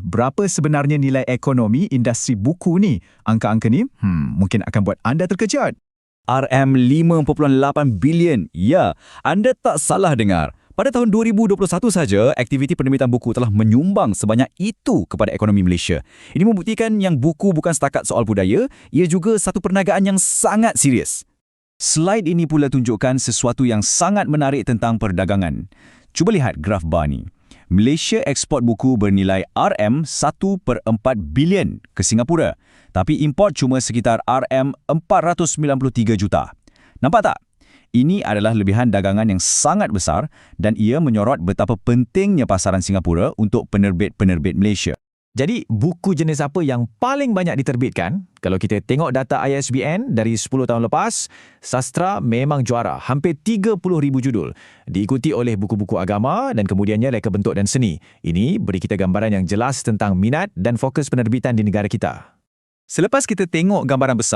berapa sebenarnya nilai ekonomi industri buku ni? Angka-angka ni mungkin akan buat anda terkejut. RM5.8 bilion. Ya, anda tak salah dengar. Pada tahun 2021 saja, aktiviti penerbitan buku telah menyumbang sebanyak itu kepada ekonomi Malaysia. Ini membuktikan yang buku bukan setakat soal budaya, ia juga satu perniagaan yang sangat serius. Slide ini pula tunjukkan sesuatu yang sangat menarik tentang perdagangan. Cuba lihat graf bar ni. Malaysia ekspor buku bernilai RM1.4 bilion ke Singapura, tapi import cuma sekitar RM493 juta. Nampak tak? Ini adalah lebihan dagangan yang sangat besar dan ia menyorot betapa pentingnya pasaran Singapura untuk penerbit-penerbit Malaysia. Jadi, buku jenis apa yang paling banyak diterbitkan? Kalau kita tengok data ISBN dari 10 tahun lepas, sastra memang juara, hampir 30,000 judul. Diikuti oleh buku-buku agama dan kemudiannya reka bentuk dan seni. Ini beri kita gambaran yang jelas tentang minat dan fokus penerbitan di negara kita. Selepas kita tengok gambaran besar,